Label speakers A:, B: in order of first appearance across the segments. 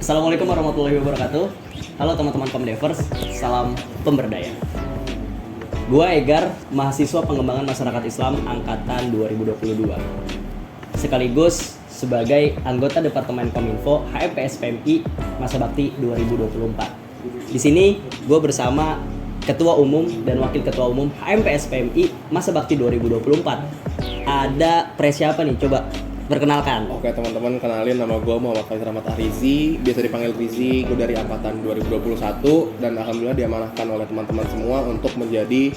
A: Assalamualaikum warahmatullahi wabarakatuh. Halo teman-teman Komdevers, salam pemberdaya. Gua Egar, mahasiswa pengembangan masyarakat Islam angkatan 2022. Sekaligus sebagai anggota Departemen Kominfo HMPS PMI Masa Bakti 2024. Di sini gue bersama Ketua Umum dan Wakil Ketua Umum HMPS PMI Masa Bakti 2024. Ada siapa nih? Coba perkenalkan.
B: Oke teman-teman, kenalin, nama gue Muhammad Faiz Rahmat Arizi, biasa dipanggil Rizi. Gue dari angkatan 2021 dan alhamdulillah diamanahkan oleh teman-teman semua untuk menjadi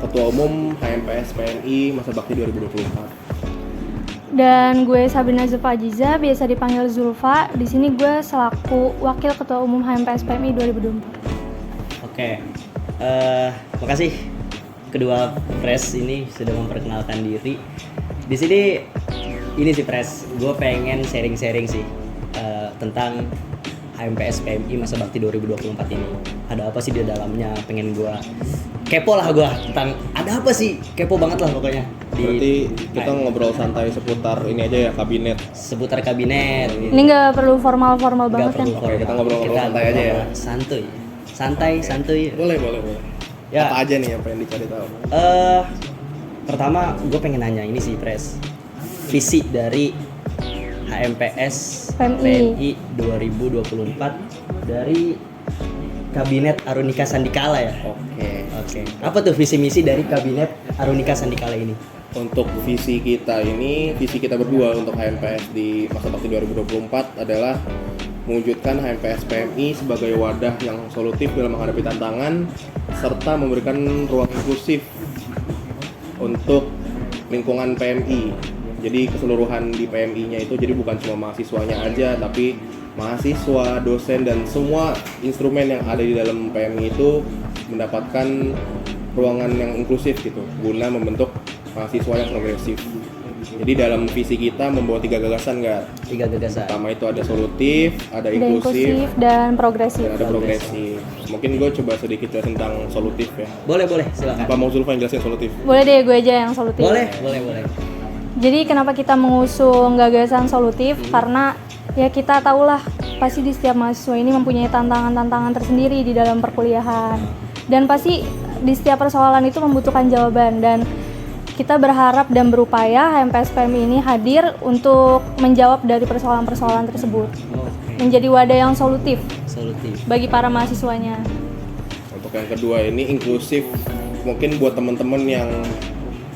B: Ketua Umum HMPS PMI Masa Bakti 2024.
C: Dan gue Sabrina Zulfa Ajiza, biasa dipanggil Zulfa. Di sini gue selaku Wakil Ketua Umum HMPS PMI 2024.
A: Oke, makasih kedua pres ini sudah memperkenalkan diri. Di sini ini sih pres, gue pengen sharing-sharing sih tentang HMPS PMI Masa Bakti 2024 ini. Ada apa sih di dalamnya? Pengen gue kepo lah gue tentang ada apa sih? Kepo banget lah pokoknya.
B: Berarti kita ngobrol santai seputar ini aja ya, kabinet.
A: Seputar kabinet.
C: Ini nggak perlu formal-formal banget kan?
B: Oke, kita ngobrol-ngobrol santai aja ya.
A: Santuy.
B: Boleh.
A: Ya.
B: Apa aja nih yang pengen dicari tahu?
A: Pertama gue pengen nanya ini sih pres, visi dari HMPS PMI 2024 dari Kabinet Arunika Sandikala ya. Oke. Apa tuh visi misi dari Kabinet Arunika Sandikala ini?
B: Untuk visi kita berdua untuk HMPS di Masa Bakti 2024 adalah mewujudkan HMPS PMI sebagai wadah yang solutif dalam menghadapi tantangan serta memberikan ruang inklusif untuk lingkungan PMI. Jadi keseluruhan di PMI-nya itu jadi bukan cuma mahasiswanya aja, tapi mahasiswa, dosen, dan semua instrumen yang ada di dalam PMI itu mendapatkan ruangan yang inklusif gitu, guna membentuk mahasiswa yang progresif. Jadi dalam visi kita membawa 3 gagasan nggak?
A: 3 gagasan.
B: Pertama itu ada solutif, ada
C: Inklusif dan progresif.
B: dan ada progresif. Mungkin gue coba sedikit jelasin tentang solutif ya.
A: Boleh silakan.
B: Apa mau Zulfa yang jelasin solutif?
C: Boleh deh, gue aja yang solutif.
A: Boleh.
C: Jadi kenapa kita mengusung gagasan solutif? Karena ya kita tahulah pasti di setiap mahasiswa ini mempunyai tantangan-tantangan tersendiri di dalam perkuliahan. Dan pasti di setiap persoalan itu membutuhkan jawaban, dan kita berharap dan berupaya HMPS PMI ini hadir untuk menjawab dari persoalan-persoalan tersebut. Menjadi wadah yang solutif bagi para mahasiswanya.
B: Untuk yang kedua ini inklusif. Mungkin buat teman-teman yang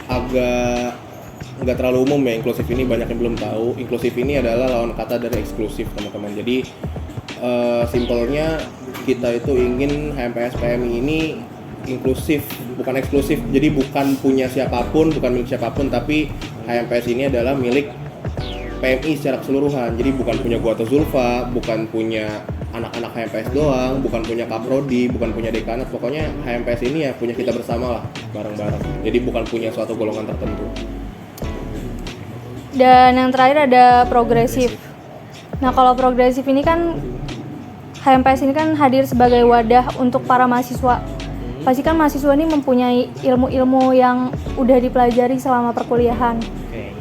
B: agak nggak terlalu umum ya, inklusif ini banyak yang belum tahu. Inklusif ini adalah lawan kata dari eksklusif teman-teman. Jadi simpelnya kita itu ingin HMPS PMI ini inklusif, bukan eksklusif. Jadi bukan punya siapapun, bukan milik siapapun, tapi HMPS ini adalah milik PMI secara keseluruhan. Jadi bukan punya gua atau Zulfa, bukan punya anak-anak HMPS doang, bukan punya Kaprodi, bukan punya dekanat. Pokoknya HMPS ini ya punya kita bersama lah, bareng-bareng. Jadi bukan punya suatu golongan tertentu.
C: Dan yang terakhir ada progresif. Nah, kalau progresif ini kan HMPS ini kan hadir sebagai wadah untuk para mahasiswa. Pasti kan mahasiswa ini mempunyai ilmu-ilmu yang udah dipelajari selama perkuliahan.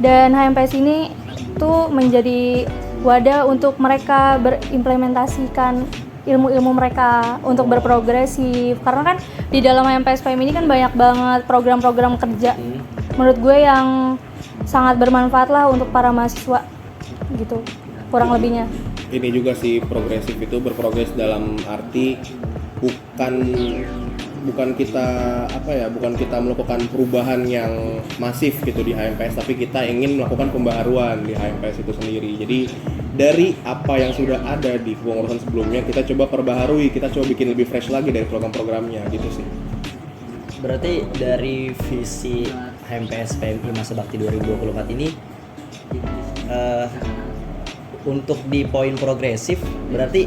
C: Dan HMPS ini tuh menjadi wadah untuk mereka berimplementasikan ilmu-ilmu mereka untuk berprogresif. Karena kan di dalam HMPS PMI ini kan banyak banget program-program kerja. Menurut gue yang sangat bermanfaat lah untuk para mahasiswa gitu, kurang lebihnya.
B: Ini juga sih progresif itu berprogres dalam arti bukan kita melakukan perubahan yang masif gitu di HMPS, tapi kita ingin melakukan pembaharuan di HMPS itu sendiri. Jadi dari apa yang sudah ada di kepengurusan sebelumnya kita coba perbaharui, kita coba bikin lebih fresh lagi dari program-programnya gitu sih.
A: Berarti dari visi HMPS PMI Masa Bakti 2024 ini untuk di poin progresif, berarti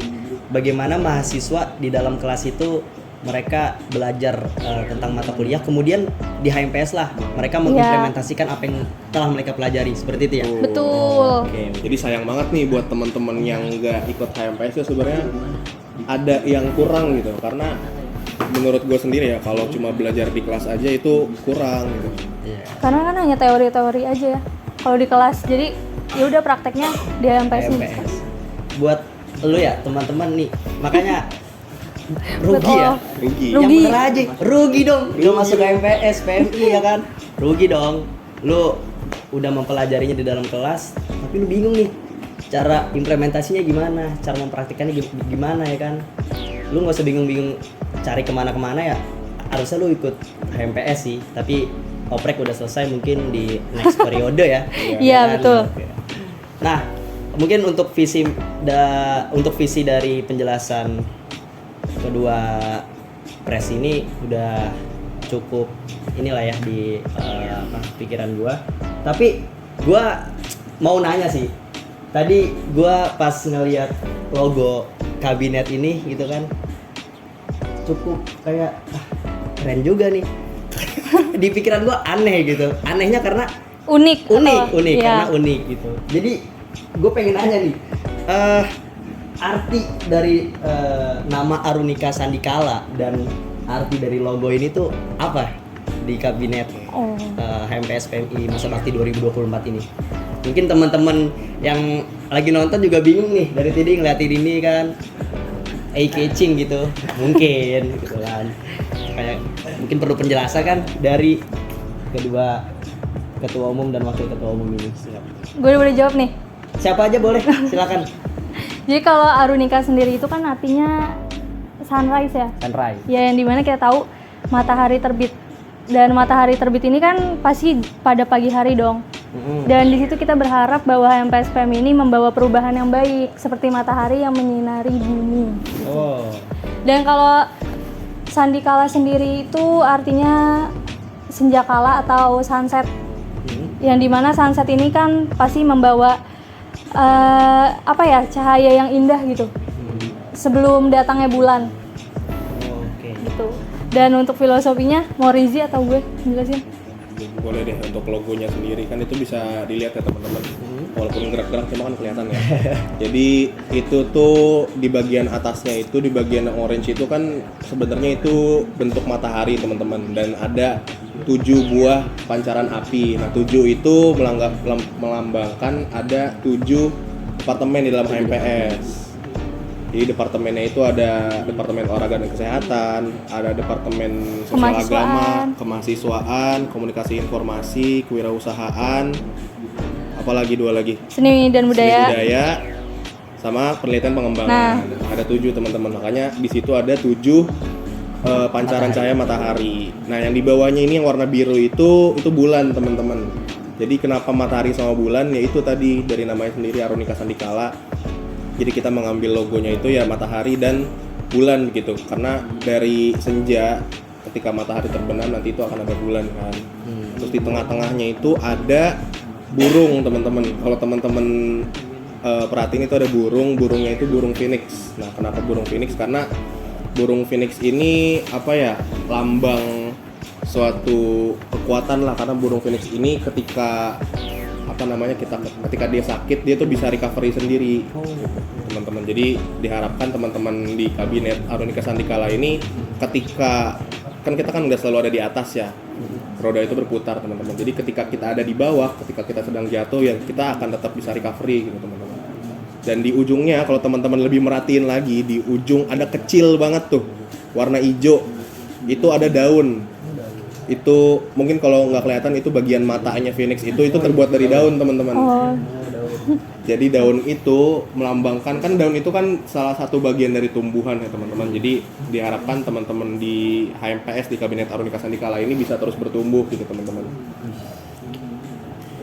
A: bagaimana mahasiswa di dalam kelas itu mereka belajar tentang mata kuliah, kemudian di HMPS lah mereka mengimplementasikan apa yang telah mereka pelajari, seperti itu ya?
C: Betul.
B: Jadi sayang banget nih buat teman-teman yang nggak ikut HMPS itu sebenarnya ada yang kurang gitu, karena menurut gue sendiri ya, kalau cuma belajar di kelas aja itu kurang gitu.
C: Karena kan hanya teori-teori aja ya kalau di kelas, jadi ya udah prakteknya di HMPS.
A: Buat lu ya teman-teman nih, makanya rugi ya.
B: Rugi.
A: Yang
C: Rugi.
A: bener aja, rugi dong. Lu masuk ke MPS, PMI ya kan, rugi dong. Lu udah mempelajarinya di dalam kelas, tapi lu bingung nih cara implementasinya gimana, cara mempraktikannya gimana ya kan. Lu nggak usah bingung-bingung cari kemana-kemana ya. Harusnya lu ikut HMPS sih, tapi oprek udah selesai mungkin di next periode ya.
C: Iya,
A: kan?
C: betul.
A: Oke. Nah, mungkin untuk visi dari penjelasan kedua pres ini udah cukup inilah ya di pikiran gua. Tapi gua mau nanya sih. Tadi gua pas ngelihat logo kabinet ini gitu kan, cukup kayak keren juga nih. Di pikiran gua aneh gitu. Anehnya karena
C: Unik atau-
A: unik
C: iya.
A: karena unik gitu. Jadi gue pengen nanya nih, arti dari nama Arunika Sandikala dan arti dari logo ini tuh apa di kabinet
C: Oh.
A: HMPS PMI masa bakti 2024 ini? Mungkin teman-teman yang lagi nonton juga bingung nih dari tadi ngeliatin ini kan, eye catching gitu, mungkin gitu kan. Kayak mungkin perlu penjelasan kan dari kedua ketua umum dan wakil ketua umum ini.
C: Gue boleh jawab nih.
A: Siapa aja boleh, silakan.
C: Jadi kalau Arunika sendiri itu kan artinya sunrise ya.
A: Sunrise.
C: Ya, yang dimana kita tahu matahari terbit. Dan matahari terbit ini kan pasti pada pagi hari dong. Dan di situ kita berharap bahwa HMPSPM ini membawa perubahan yang baik seperti matahari yang menyinari bumi.
A: Oh.
C: Dan kalau Sandikala sendiri itu artinya senjakala atau sunset. Yang dimana sunset ini kan pasti membawa cahaya yang indah gitu. Sebelum datangnya bulan
A: Oke.
C: gitu. Dan untuk filosofinya mau Rizi atau gue jelasin?
B: Boleh deh, untuk logonya sendiri kan itu bisa dilihat ya teman-teman. Walaupun gerak-gerak cuma kan kelihatan ya. Jadi itu tuh di bagian atasnya itu, di bagian orange itu kan sebenarnya itu bentuk matahari teman-teman, dan ada 7 buah pancaran api. Nah 7 itu melambangkan ada 7 departemen di dalam HMPS. Jadi departemennya itu ada Departemen Olahraga dan Kesehatan, ada Departemen Sosial Agama, Kemahasiswaan, Komunikasi Informasi, Kewirausahaan, apalagi 2 lagi?
C: Seni dan budaya.
B: Seni budaya, sama penelitian pengembangan. Ada 7 teman-teman, makanya di situ ada 7 pancaran cahaya matahari. Nah yang di bawahnya ini yang warna biru itu bulan teman-teman. Jadi kenapa matahari sama bulan? Ya itu tadi dari namanya sendiri Arunika Sandikala. Jadi kita mengambil logonya itu ya matahari dan bulan gitu, karena dari senja ketika matahari terbenam nanti itu akan ada bulan kan. Terus di tengah-tengahnya itu ada burung teman-teman. Kalau teman-teman perhatiin itu ada burungnya itu burung phoenix. Nah kenapa burung phoenix? Karena burung phoenix ini lambang suatu kekuatan lah, karena burung phoenix ini ketika ketika dia sakit dia tuh bisa recovery sendiri teman-teman. Jadi diharapkan teman-teman di kabinet Arunika Sandikala ini ketika kan kita kan udah selalu ada di atas ya, roda itu berputar teman-teman. Jadi ketika kita ada di bawah, ketika kita sedang jatuh ya kita akan tetap bisa recovery gitu teman-teman. Dan di ujungnya kalau teman-teman lebih merhatiin lagi, di ujung ada kecil banget tuh warna hijau, itu ada daun. Itu mungkin kalau nggak kelihatan itu bagian matanya Phoenix itu terbuat dari daun teman-teman.
C: Oh.
B: Jadi daun itu melambangkan, kan daun itu kan salah satu bagian dari tumbuhan ya teman-teman. Jadi diharapkan teman-teman di HMPS di Kabinet Arunika Sandikala ini bisa terus bertumbuh gitu teman-teman.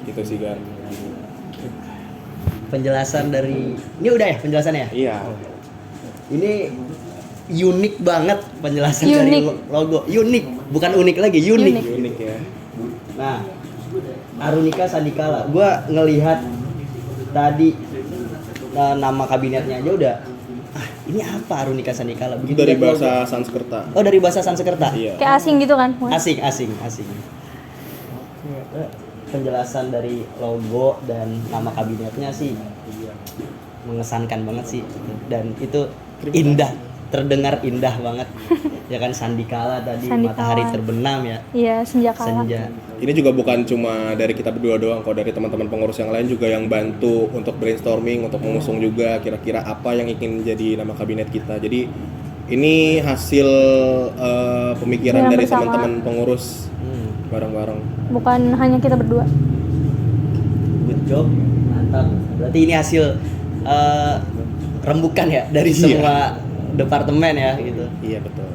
B: Gitu sih Gar.
A: Penjelasan dari ini udah ya penjelasannya ya?
B: Iya.
A: Ini unik banget penjelasan
C: Unik.
A: dari logo. Unik, bukan unik lagi, unik.
B: Unik ya.
A: Nah, Arunika Sandikala. Gua ngelihat tadi nama kabinetnya aja udah. Ini apa Arunika Sandikala?
B: Itu dari bahasa Sanskerta.
A: Oh, dari bahasa Sanskerta.
B: Iya.
C: Kayak asing gitu kan?
A: Asing. Penjelasan dari logo dan nama kabinetnya sih mengesankan banget sih, dan itu indah. terdengar indah banget. Ya kan, Sandikala tadi,
C: Sandikala.
A: matahari terbenam ya.
C: Iya, senja kala.
A: Senja.
B: Ini juga bukan cuma dari kita berdua doang kok, dari teman-teman pengurus yang lain juga yang bantu untuk brainstorming, untuk mengusung juga kira-kira apa yang ingin jadi nama kabinet kita. Jadi ini hasil pemikiran
C: Yang
B: dari
C: bersama.
B: teman-teman pengurus bareng-bareng.
C: Bukan hanya kita berdua.
A: Good job, mantap. Berarti ini hasil rembukan ya dari
B: Iya.
A: semua departemen ya gitu.
B: Iya betul.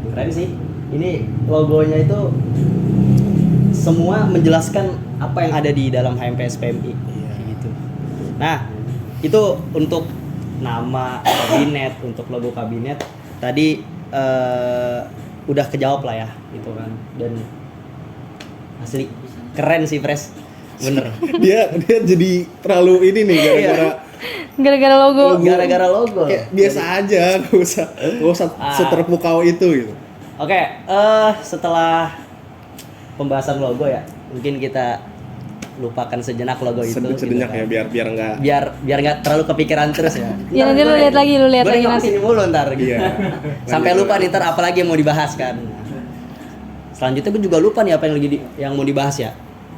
A: Keren sih. Ini logonya itu semua menjelaskan apa yang ada di dalam HMPS PMI.
B: Iya.
A: Gitu. Nah, itu untuk nama kabinet, untuk logo kabinet tadi udah kejawab lah ya, gitu kan. Dan asli keren sih, Pres. Bener.
B: dia jadi terlalu ini nih
C: Gara-gara logo.
A: Gara-gara logo.
B: kayak biasa aja, gak usah seterpukau itu gitu.
A: Oke, setelah pembahasan logo ya, mungkin kita lupakan sejenak logo itu.
B: Sejenak
A: gitu
B: ya
A: kan.
B: biar nggak.
A: biar nggak terlalu kepikiran terus ya.
C: Ya, nanti lu lihat lagi, lu lihat
A: Gua
C: lagi
A: nengok
C: nanti.
A: kesini mulu ntar gitu.
B: Iya.
A: Sampai lupa nih ntar apa lagi yang mau dibahas kan. Selanjutnya gue juga lupa nih apa yang lagi yang mau dibahas ya.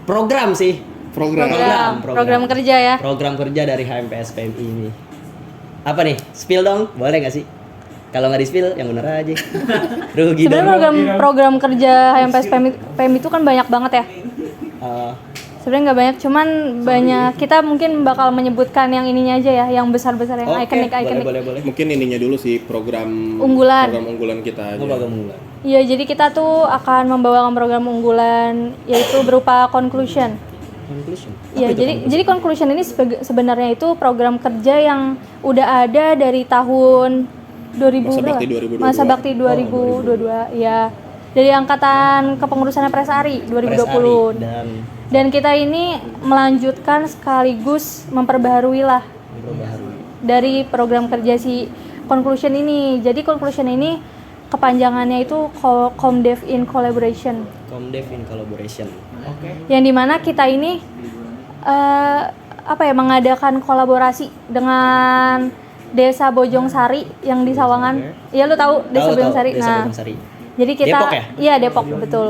A: Program sih.
B: Program.
C: Program kerja ya.
A: Program kerja dari HMPS PMI ini. Apa nih? Spill dong, boleh nggak sih? Kalau nggak di spill, yang bener aja. Rugi dong.
C: Sebenarnya program kerja HMPS PMI itu kan banyak banget ya.
A: Eh,
C: Sebenarnya nggak banyak, cuman banyak. Kita mungkin bakal menyebutkan yang ininya aja ya, yang besar-besar, yang
A: oke,
C: ikonik.
A: boleh.
B: Mungkin ininya dulu sih program
C: Unggulan.
B: Program unggulan kita aja.
A: Mau program unggulan.
C: Iya, jadi kita tuh akan membawakan program unggulan, yaitu berupa conclusion.
A: Conclusion.
C: Iya, jadi conclusion ini sebenarnya itu program kerja yang udah ada dari tahun 2000
B: Masa
C: berapa?
B: bakti 2022.
C: Masa bakti 2022, ya. Dari angkatan kepengurusan Presari 2020. Dan kita ini melanjutkan sekaligus memperbaharui lah dari program kerja si conclusion ini. Jadi conclusion ini kepanjangannya itu Comdev in Collaboration.
A: Comdev in Collaboration. Oke.
C: Yang dimana kita ini mengadakan kolaborasi dengan Desa Bojong Sari yang di Sawangan. Iya, lu tahu Desa Bojong Sari.
A: Desa Bojong Sari.
C: Jadi kita
A: Depok ya?
C: Iya, Depok, betul.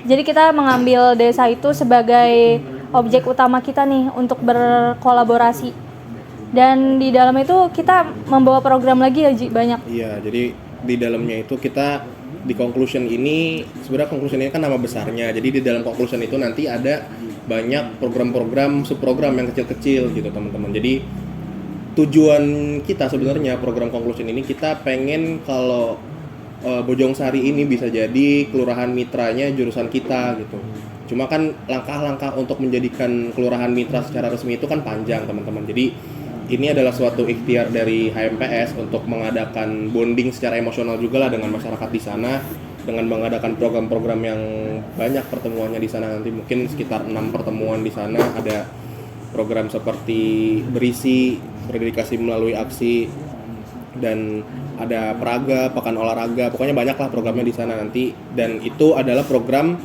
C: Jadi kita mengambil desa itu sebagai objek utama kita nih untuk berkolaborasi. Dan di dalam itu kita membawa program lagi ya, Ji, banyak.
B: Iya, jadi di dalamnya itu kita di conclusion ini, sebenarnya conclusion ini kan nama besarnya. Jadi di dalam conclusion itu nanti ada banyak program-program, subprogram yang kecil-kecil gitu, teman-teman. Jadi tujuan kita sebenarnya program conclusion ini, kita pengen kalau Bojong Sari ini bisa jadi kelurahan mitranya jurusan kita gitu. Cuma kan langkah-langkah untuk menjadikan kelurahan mitra secara resmi itu kan panjang, teman-teman. Jadi ini adalah suatu ikhtiar dari HMPS untuk mengadakan bonding secara emosional juga lah dengan masyarakat di sana, dengan mengadakan program-program yang banyak pertemuannya di sana. Nanti mungkin sekitar 6 pertemuan di sana. Ada program seperti berisi, berdedikasi melalui aksi, dan ada peraga, pekan olahraga, pokoknya banyak lah programnya di sana nanti. Dan itu adalah program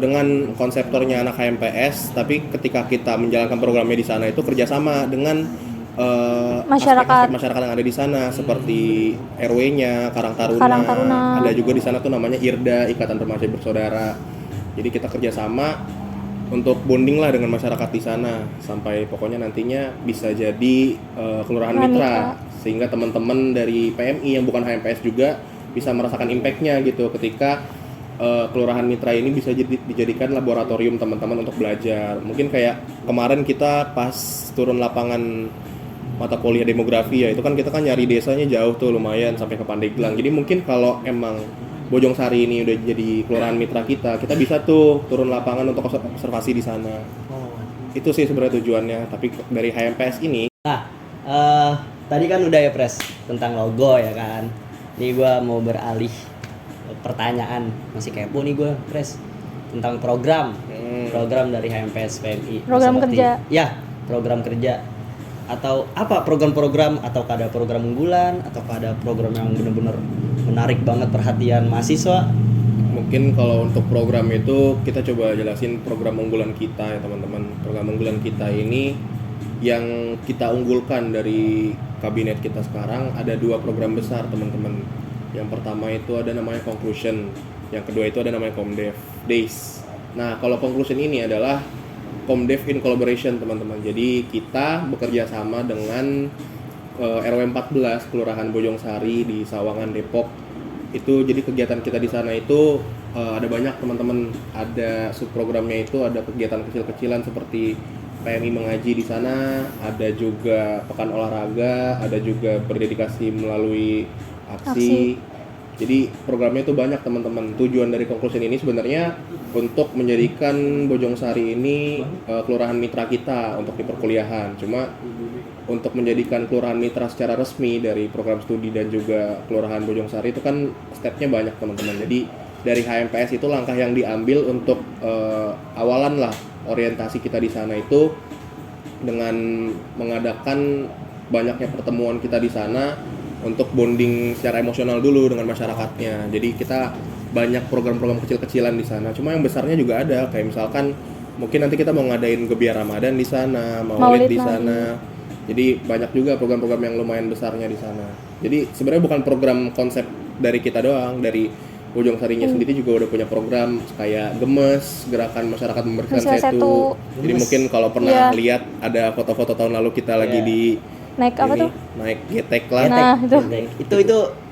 B: dengan konseptornya anak HMPS, tapi ketika kita menjalankan programnya di sana itu kerjasama dengan aspek-aspek masyarakat yang ada di sana, seperti RW-nya, Karang Taruna. Ada juga di sana tuh namanya IRDA, Ikatan Remaja Bersaudara. Jadi kita kerjasama untuk bonding lah dengan masyarakat di sana, sampai pokoknya nantinya bisa jadi kelurahan mitra, sehingga teman-teman dari PMI yang bukan HMPS juga bisa merasakan impact-nya gitu ketika kelurahan mitra ini bisa dijadikan laboratorium teman-teman untuk belajar. Mungkin kayak kemarin kita pas turun lapangan mata kuliah demografi ya, itu kan kita kan nyari desanya jauh tuh, lumayan sampai ke Pandeglang. Jadi mungkin kalau emang Bojong Sari ini udah jadi kelurahan mitra kita bisa tuh turun lapangan untuk observasi di sana. Itu sih sebenarnya tujuannya. Tapi dari HMPS ini,
A: nah tadi kan udah ya, Pres, tentang logo ya kan. Ini gua mau beralih pertanyaan, masih kepo nih gue, Pres, tentang program dari HMPS PMI.
C: Program kerja.
A: Ya, program kerja. Atau apa program-program, atau ada program unggulan, atau ada program yang benar-benar menarik banget perhatian mahasiswa.
B: mungkin kalau untuk program itu kita coba jelasin program unggulan kita ya teman-teman. Program unggulan kita ini yang kita unggulkan dari kabinet kita sekarang ada 2 program besar teman-teman. Yang pertama itu ada namanya Conclusion, yang kedua itu ada namanya Comdev Days. Nah, kalau Conclusion ini adalah Comdev in collaboration teman-teman. Jadi kita bekerja sama dengan RW 14 Kelurahan Bojongsari di Sawangan, Depok. Itu jadi kegiatan kita di sana itu ada banyak teman-teman. Ada subprogramnya itu ada kegiatan kecil-kecilan seperti PMI mengaji di sana, ada juga pekan olahraga, ada juga berdedikasi melalui aksi. Jadi programnya itu banyak teman-teman. Tujuan dari Conclusion ini sebenarnya untuk menjadikan Bojongsari ini kelurahan mitra kita untuk di perkuliahan. Cuma untuk menjadikan kelurahan mitra secara resmi dari program studi dan juga kelurahan Bojongsari itu kan stepnya banyak teman-teman. Jadi dari HMPS itu langkah yang diambil untuk awalan lah orientasi kita di sana itu dengan mengadakan banyaknya pertemuan kita di sana untuk bonding secara emosional dulu dengan masyarakatnya. Jadi kita banyak program-program kecil-kecilan di sana. Cuma yang besarnya juga ada, kayak misalkan mungkin nanti kita mau ngadain gebiar Ramadan di sana, Maulid di sana. Jadi banyak juga program-program yang lumayan besarnya di sana. Jadi sebenarnya bukan program konsep dari kita doang, dari Bojongsarinya sendiri juga udah punya program kayak Gemes, Gerakan Masyarakat Membersihkan Setu. Jadi mungkin kalau pernah lihat ada foto-foto tahun lalu kita lagi di
C: naik apa tuh?
B: Naik getek lah.
C: Nah,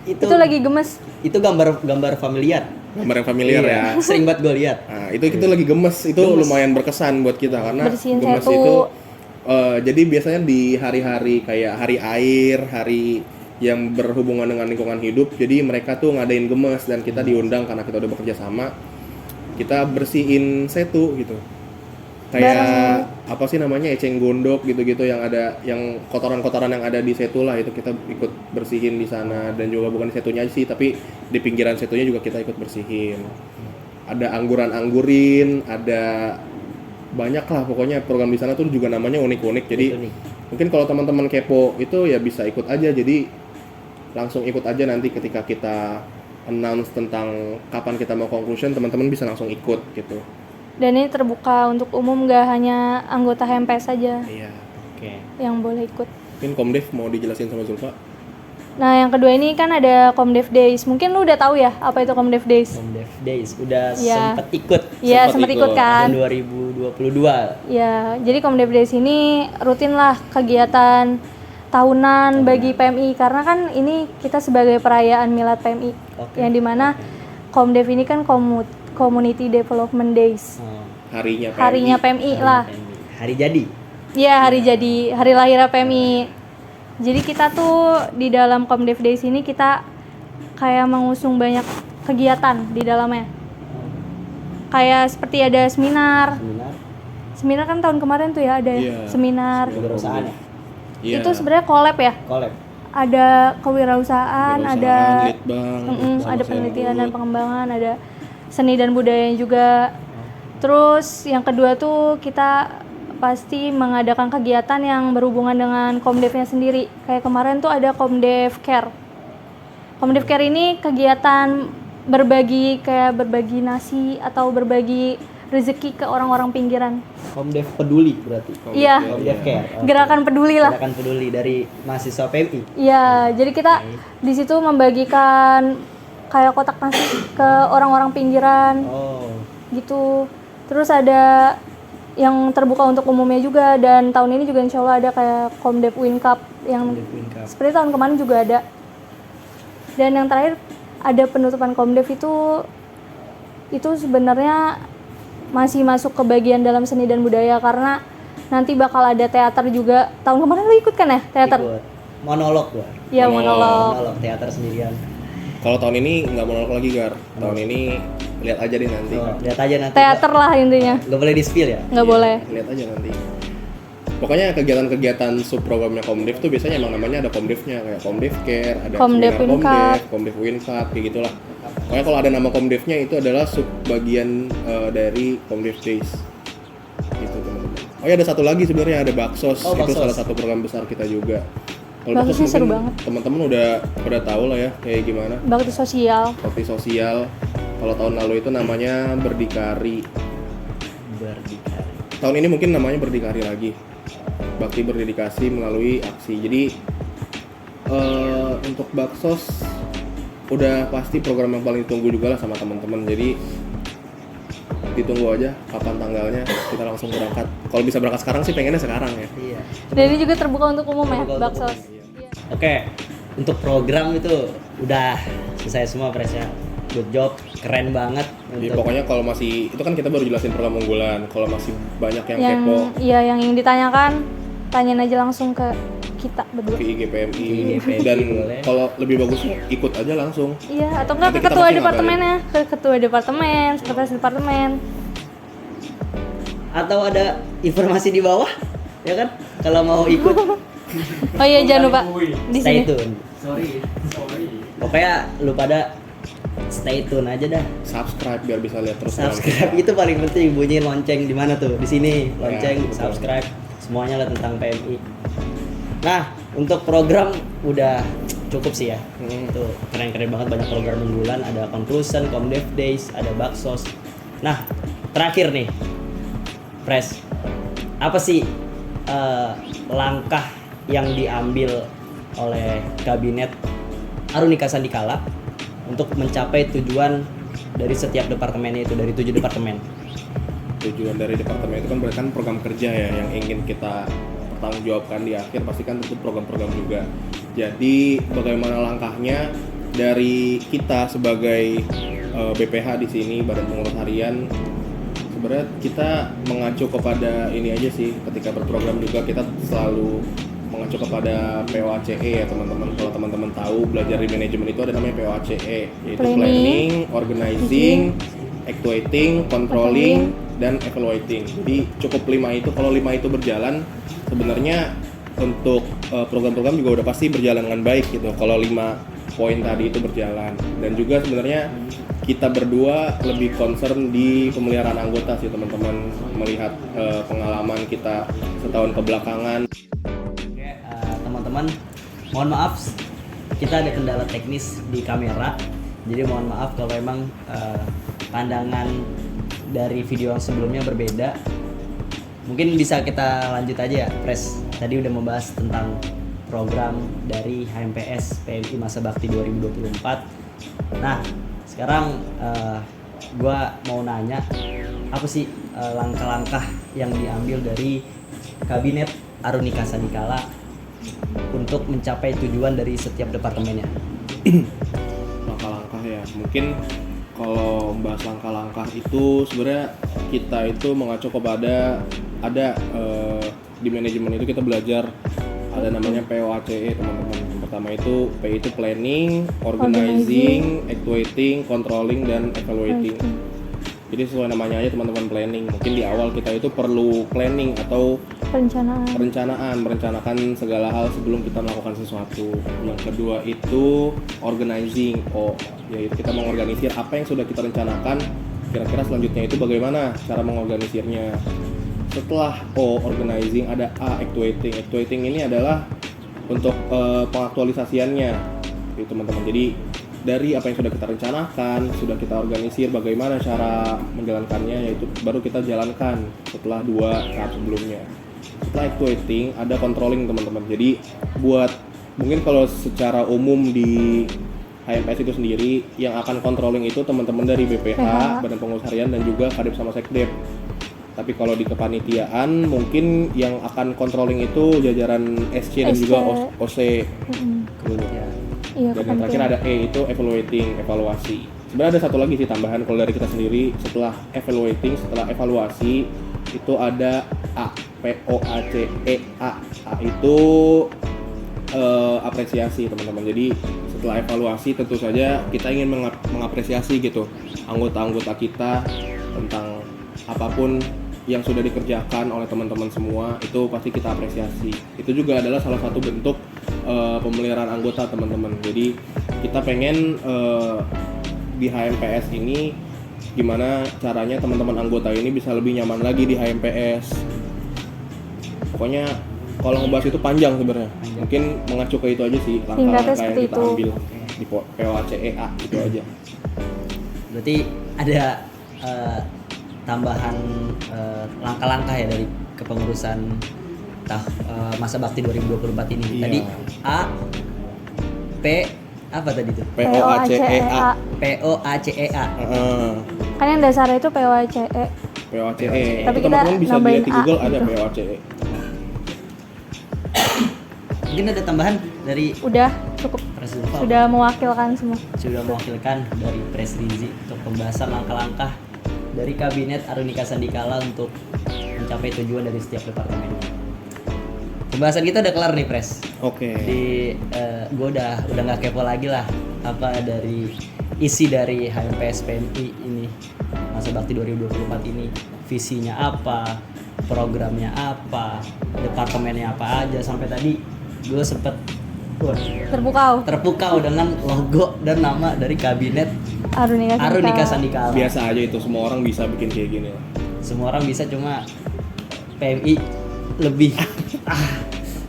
C: itu lagi gemes.
A: Itu gambar familiar.
B: Gambar yang familiar ya.
A: Sering banget gue lihat.
B: Nah, itu lagi gemes. Itu lumayan berkesan buat kita karena
C: Bersihin
B: gemes
C: setu.
B: itu jadi biasanya di hari-hari kayak hari air, hari yang berhubungan dengan lingkungan hidup, jadi mereka tuh ngadain gemes dan kita diundang karena kita udah bekerja sama. Kita bersihin setu gitu. Kayak apa sih namanya, eceng gondok gitu-gitu yang ada, yang kotoran-kotoran yang ada di setu lah, itu kita ikut bersihin di sana. Dan juga bukan di setunya aja sih, tapi di pinggiran setunya juga kita ikut bersihin. Ada angguran-anggurin, ada banyak lah pokoknya program di sana tuh juga namanya unik-unik. Jadi mungkin kalau teman-teman kepo itu ya bisa ikut aja. Jadi langsung ikut aja nanti ketika kita announce tentang kapan kita mau conclusion, teman-teman bisa langsung ikut gitu.
C: Dan ini terbuka untuk umum, nggak hanya anggota HMPS saja yang boleh ikut.
B: Mungkin Comdev mau dijelasin sama Zulfa.
C: Nah, yang kedua ini kan ada Comdev Days. Mungkin lu udah tahu ya apa itu Comdev Days?
A: Comdev Days udah
C: Ya.
A: sempet ikut.
C: Iya, sempat ikut kan.
A: Tahun 2022.
C: Ya, jadi Comdev Days ini rutin lah kegiatan tahunan bagi PMI, karena kan ini kita sebagai perayaan Milad PMI, yang dimana Comdev ini kan Community Development Days.
B: Harinya
C: PMI lah.
A: Hari jadi.
C: Iya, hari jadi, hari lahir PMI. Jadi kita tuh di dalam Comdev Days ini kita kayak mengusung banyak kegiatan di dalamnya. Kayak seperti ada seminar. Seminar kan tahun kemarin tuh ya ada seminar.
A: Kewirausahaan ya.
C: Itu sebenarnya collab ya. Ada kewirausahaan, ada ada penelitian dan pengembangan, ada seni dan budaya juga. Terus yang kedua tuh kita pasti mengadakan kegiatan yang berhubungan dengan Comdev-nya sendiri. Kayak kemarin tuh ada Comdev Care. Comdev Care ini kegiatan berbagi nasi atau berbagi rezeki ke orang-orang pinggiran.
A: Comdev peduli berarti.
C: Iya.
A: Comdev Care.
C: Gerakan peduli lah.
A: Gerakan peduli dari mahasiswa PMI.
C: Iya, jadi kita di situ membagikan kayak kotak nasi ke orang-orang pinggiran. Gitu. Terus ada yang terbuka untuk umumnya juga, dan tahun ini juga insya Allah ada kayak Comdev Win Cup yang seperti tahun kemarin juga ada. Dan yang terakhir ada penutupan Comdev itu sebenarnya masih masuk ke bagian dalam seni dan budaya, karena nanti bakal ada teater juga. Tahun kemarin lu ikut kan ya teater?
A: Ikut. Monolog gua.
C: Iya, monolog.
A: Monolog teater sendirian.
B: Kalau tahun ini nggak monolog lagi, Gar. Tahun ini lihat aja deh nanti.
A: Lihat aja nanti.
C: Teater lah intinya.
A: Nggak boleh di-spill ya?
C: Nggak boleh.
B: Lihat aja nanti. Pokoknya kegiatan-kegiatan subprogramnya Comdev tuh biasanya emang namanya ada Comdev-nya, kayak Comdev Care, ada
C: Comdev
B: seminar
C: Win Cup.
B: Comdev Win Cup, kayak gitulah. Pokoknya kalau ada nama Comdev-nya itu adalah subbagian dari Comdev Days. Gitu teman-teman. Oh ya, ada satu lagi sebenarnya, ada Baksos. Itu
A: Baksos.
B: salah satu program besar kita juga. Kalau
C: Baksosnya seru banget.
B: Teman-teman udah tahu lah ya kayak gimana.
C: Bakti sosial.
B: Bakti sosial. Kalau tahun lalu itu namanya Berdikari. Tahun ini mungkin namanya Berdikari lagi. Bakti berdedikasi melalui aksi. Jadi untuk Baksos udah pasti program yang paling ditunggu juga lah sama teman-teman. Jadi ditunggu aja kapan tanggalnya, kita langsung berangkat. Kalau bisa berangkat sekarang sih pengennya sekarang ya.
A: Iya.
C: Dan ini juga terbuka untuk umum ya,
A: Terbuka untuk
C: Baksos.
A: umum,
C: Iya.
A: Oke, untuk program itu udah selesai semua Pres ya. Good job, keren banget.
B: Jadi
A: Untuk
B: pokoknya kalau masih, itu kan kita baru jelasin program unggulan. Kalau masih banyak yang
C: Yang
B: kepo
C: iya yang ingin ditanyakan, tanyain aja langsung ke kita berdua.
B: ke IG PMI,
A: PMI
B: dan
A: boleh.
B: kalau lebih bagusnya ikut aja langsung.
C: Iya, atau enggak
B: Nanti
C: ke
B: kita
C: ketua
B: pasti
C: departemennya, ke ketua departemen, sekretaris departemen.
A: atau ada informasi di bawah, ya kan? Kalau mau ikut,
C: Oh iya, jangan lupa di
A: stay
C: sini.
A: tune. Pokoknya lu pada stay tune aja dah.
B: Subscribe biar bisa lihat terus program
A: Subscribe
B: kita.
A: itu paling penting, bunyiin lonceng di mana tuh? Di sini, lonceng,
B: betul.
A: subscribe, semuanya lah tentang PMI. Nah, untuk program udah cukup sih ya. Tuh keren-keren banget, banyak program unggulan, ada conclusion, Comdev Days, ada Baksos. Nah, terakhir nih, Pres, apa sih langkah yang diambil oleh kabinet Arunika Sandikala untuk mencapai tujuan dari setiap departemennya itu, dari 7 departemen?
B: Tujuan dari departemen itu kan berarti kan program kerja ya yang ingin kita pertanggungjawabkan di akhir, pasti kan tentu program-program juga. Jadi bagaimana langkahnya dari kita sebagai BPH di sini, Badan Pengurus Harian, sebenarnya kita mengacu kepada ini aja sih. Ketika berprogram juga kita selalu mengacu kepada POACE ya teman-teman. Kalau teman-teman tahu, belajar di manajemen itu ada namanya POACE, yaitu planning, organizing, actuating, controlling, dan evaluating. Jadi cukup 5 itu. Kalau 5 itu berjalan, sebenarnya untuk program-program juga udah pasti berjalan dengan baik gitu. Kalau 5 poin tadi itu berjalan. Dan juga sebenarnya kita berdua lebih concern di pemeliharaan anggota sih teman-teman, melihat pengalaman kita setahun kebelakangan.
A: Oke, teman-teman, mohon maaf kita ada kendala teknis di kamera. Jadi mohon maaf kalau emang pandangan dari video yang sebelumnya berbeda. Mungkin bisa kita lanjut aja ya, Pres. Tadi udah membahas tentang program dari HMPS PMI Masa Bakti 2024. Nah, sekarang gua mau nanya, apa sih langkah-langkah yang diambil dari Kabinet Arunika Sandikala untuk mencapai tujuan dari setiap departemennya?
B: Langkah-langkah ya, mungkin kalau membahas langkah-langkah itu sebenarnya kita itu mengacu kepada ada di manajemen itu kita belajar ada namanya POACE teman-teman. Yang pertama itu P itu planning, organizing, actuating, controlling, dan evaluating. Jadi sesuai namanya aja teman-teman, planning. Mungkin di awal kita itu perlu planning atau
C: Perencanaan.
B: merencanakan segala hal sebelum kita melakukan sesuatu. Yang kedua itu organizing, yaitu kita mengorganisir apa yang sudah kita rencanakan, kira-kira selanjutnya itu bagaimana cara mengorganisirnya. Setelah organizing ada A, actuating. Actuating ini adalah untuk pengaktualisasiannya itu teman-teman. Jadi dari apa yang sudah kita rencanakan, sudah kita organisir, bagaimana cara menjalankannya, yaitu baru kita jalankan setelah 2 tahap sebelumnya. Setelah actuating ada controlling teman-teman. Jadi buat mungkin kalau secara umum di HMPS itu sendiri yang akan controlling itu teman-teman dari BPH, Badan Pengurus Harian, dan juga Kadep sama Sekdep. Tapi kalau di kepanitiaan mungkin yang akan controlling itu jajaran SC dan juga OC.
A: Kemudian
C: Iya,
B: Dan yang terakhir ada E, itu evaluating, evaluasi. Sebenarnya ada satu lagi sih tambahan kalau dari kita sendiri. Setelah evaluating, setelah evaluasi itu ada A, POACE. A itu apresiasi teman-teman. Jadi setelah evaluasi tentu saja kita ingin mengapresiasi gitu anggota-anggota kita tentang apapun yang sudah dikerjakan oleh teman-teman semua, itu pasti kita apresiasi. Itu juga adalah salah satu bentuk pemeliharaan anggota teman-teman. Jadi kita pengen di HMPS ini gimana caranya teman-teman anggota ini bisa lebih nyaman lagi di HMPS. Pokoknya kalau ngebahas itu panjang sebenarnya. Mungkin mengacu ke itu aja sih langkah-langkah yang kita ambil di POACEA itu aja.
A: berarti ada tambahan langkah-langkah ya dari kepengurusan masa bakti 2024 ini.
B: Iya.
A: Tadi A, P apa tadi tuh?
B: POACEA.
A: POACEA.
C: Kan yang dasarnya itu POACE.
B: POACE.
C: Tapi
B: Itu
C: kita
B: teman-teman bisa
C: nambahin
B: lihat di
C: A
B: Google ada
C: gitu.
B: POACE.
A: Mungkin ada tambahan dari
C: Udah cukup,
A: Pres Zulfa?
C: sudah mewakilkan semua.
A: Sudah mewakilkan dari Pres Rizi untuk pembahasan langkah-langkah dari Kabinet Arunika Sandikala untuk mencapai tujuan dari setiap departemen. Pembahasan kita udah kelar nih, Pres.
B: Oke.
A: Gue udah nggak kepo lagi lah apa dari isi dari HMPS PMI ini masa bakti 2024 ini, visinya apa, programnya apa, departemennya apa aja. Sampai tadi gue sempet terpukau dengan logo dan nama dari Kabinet Arunika Sandikala.
B: Biasa aja itu, semua orang bisa bikin kayak gini lah.
A: Semua orang bisa, cuma PMI lebih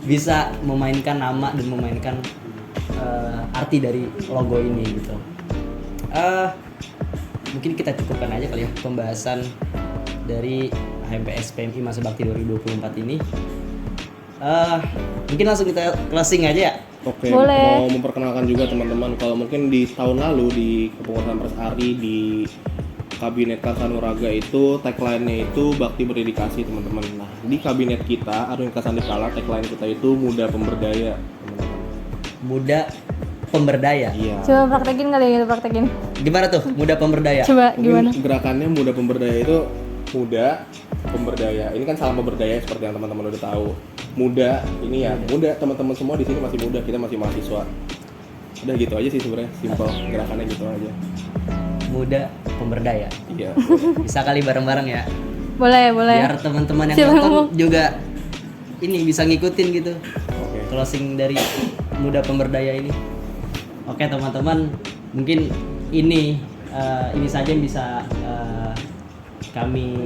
A: bisa memainkan nama dan memainkan arti dari logo ini gitu. Mungkin kita cukupkan aja kali ya pembahasan dari HMPS PMI masa bakti 2024 ini. Mungkin langsung kita closing aja ya.
B: Oke,
C: Boleh.
B: mau memperkenalkan juga teman-teman kalau mungkin di tahun lalu di kepengurusan Pres Ari di Kabinet Kasanuraga itu tagline-nya itu bakti berdedikasi teman-teman. Nah, di kabinet kita Arunika Sandikala tagline kita itu muda pemberdaya, teman-teman.
A: Muda pemberdaya.
B: Iya.
C: Coba praktekin kali ya, kita praktekin.
A: Gimana tuh muda pemberdaya?
C: Coba
B: Mungkin
C: gimana?
B: gerakannya muda pemberdaya itu muda pemberdaya. Ini kan salam pemberdaya seperti yang teman-teman udah tahu. Muda ini ya, muda teman-teman semua di sini masih muda, kita masih mahasiswa. Udah gitu aja sih sebenarnya, simple gerakannya gitu aja.
A: Muda pemberdaya.
B: Iya.
A: Bisa kali bareng-bareng ya.
C: Boleh.
A: Biar teman-teman yang
C: Siapa
A: nonton
C: ngomong?
A: juga ini bisa ngikutin gitu.
B: Oke.
A: Closing dari muda pemberdaya ini. Oke teman-teman, mungkin ini saja yang bisa kami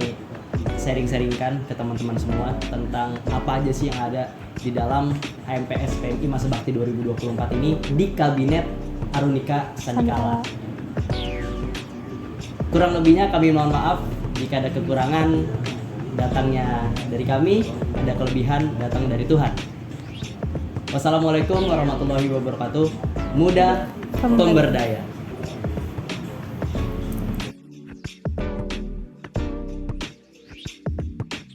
A: sharing-sharingkan ke teman-teman semua tentang apa aja sih yang ada di dalam HMPS PMI masa bakti 2024 ini di Kabinet Arunika Sandikala. Kurang lebihnya kami mohon maaf jika ada kekurangan datangnya dari kami, ada kelebihan datang dari Tuhan. Wassalamualaikum warahmatullahi wabarakatuh. Muda pemberdaya.